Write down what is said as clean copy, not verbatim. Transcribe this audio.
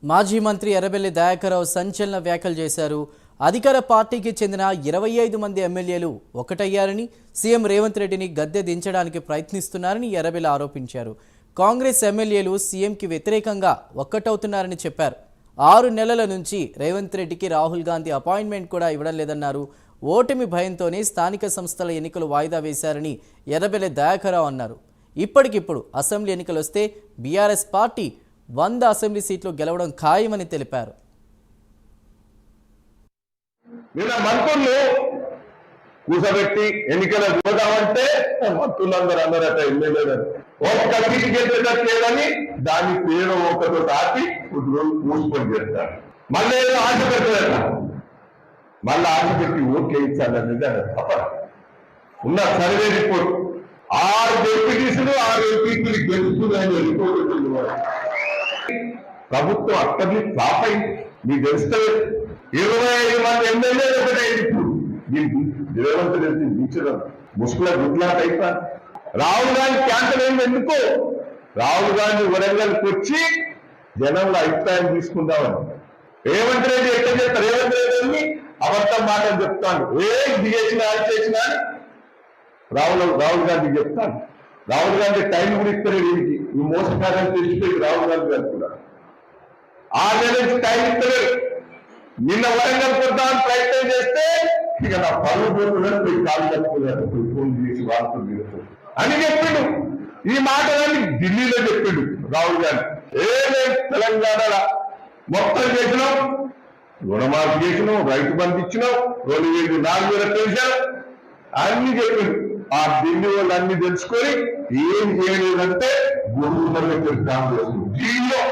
మాజీ మంత్రి ఎర్రబెల్లి దయాకర్రావు సంచలన వ్యాఖ్యలు చేశారు. అధికార పార్టీకి చెందిన 25 మంది ఎమ్మెల్యేలు ఒకటయ్యారని, సీఎం రేవంత్ రెడ్డిని గద్దె దించడానికి ప్రయత్నిస్తున్నారని ఎర్రబెల్లి ఆరోపించారు. కాంగ్రెస్ ఎమ్మెల్యేలు సీఎంకి వ్యతిరేకంగా ఒక్కటవుతున్నారని చెప్పారు. 6 నెలల నుంచి రేవంత్ రెడ్డికి రాహుల్ గాంధీ అపాయింట్మెంట్ కూడా ఇవ్వడం లేదన్నారు. ఓటమి భయంతోనే స్థానిక సంస్థల ఎన్నికలు వాయిదా వేశారని ఎర్రబెల్లి దయాకర్రావు అన్నారు. ఇప్పటికిప్పుడు అసెంబ్లీ ఎన్నికలు వస్తే బీఆర్ఎస్ పార్టీ 100 అసెంబ్లీ సీట్లు గెలవడం ఖాయమని తెలిపారు. నిన్న మంత్రులు కూసబెట్టి ఎన్నికలు పోదామంటే మంత్రులందరూ అన్నారట ఎమ్మెల్యేలు ఒక్క సీటు గెలిచేటట్లేదని దాన్ని పేరు ఒకతో దాటి మూసుకొని చేస్తారు. మళ్ళీ ఏదో ఆశ పెట్టలేట, మళ్ళీ ఆశ పెట్టి ఓట్లు వేయించాలని తప్ప ఉన్న సర్వే రిపోర్ట్ 6 డెప్యూటీసులు 6 ఎంపీలు గెలుస్తుందని రిపోర్ట్ వచ్చింది. ప్రభుత్వం అక్కడిని ఫ్లాప్ అయింది. మీకు తెలుస్తుంది 25 మంది ఎమ్మెల్యేలు ఒకటైంది. ఇప్పుడు దీనికి రేవంత్ రెడ్డి దించడం ముసుగుల గుడ్లాట్ అయిపోయింది. రాహుల్ గాంధీ క్యాన్సల్ అయింది. ఎందుకు? రాహుల్ గాంధీ వరంగల్కి వచ్చి జనంలో అభిప్రాయం తీసుకుందామని. రేవంత్ రెడ్డి ఎట్లా చెప్తారు? రేవంత్ రెడ్డిని అబద్ధం మాటలు చెప్తాను, ఇది చేసినా అది చేసినా రాహుల్ గాంధీ చెప్తాను. రాహుల్ గాంధీ టైం కూడా ఇస్తారు. వీడికి ఈ మోసకార్యం తెలిసిపోయి రాహుల్ గాంధీ గారు కూడా 6 నెలల నుంచి టైం ఇస్తారు. నిన్న వరంగల్ కొద్దామని ప్రయత్నం చేస్తే ఇక నా పనులు పోతున్నాడు, పోయి కాలు కట్టుకున్నాడు, ఫోన్ చేసి వార్తలు తీరుతాడు అని చెప్పిండు. ఈ మాటలన్నీ ఢిల్లీలో చెప్పిండు రాహుల్ గాంధీ. మేము తెలంగాణ మొత్తం చేసినాం, రుణమాఫీ చేసినాం, రైతు బంధు ఇచ్చినాం, 2004 పెంచాం అన్ని చెప్పిండు. ఆ ఢిల్లీ వాళ్ళు అన్ని తెలుసుకొని ఏం చేయలేదంటే గురువు కాంగ్రెస్ ఢిల్లీలో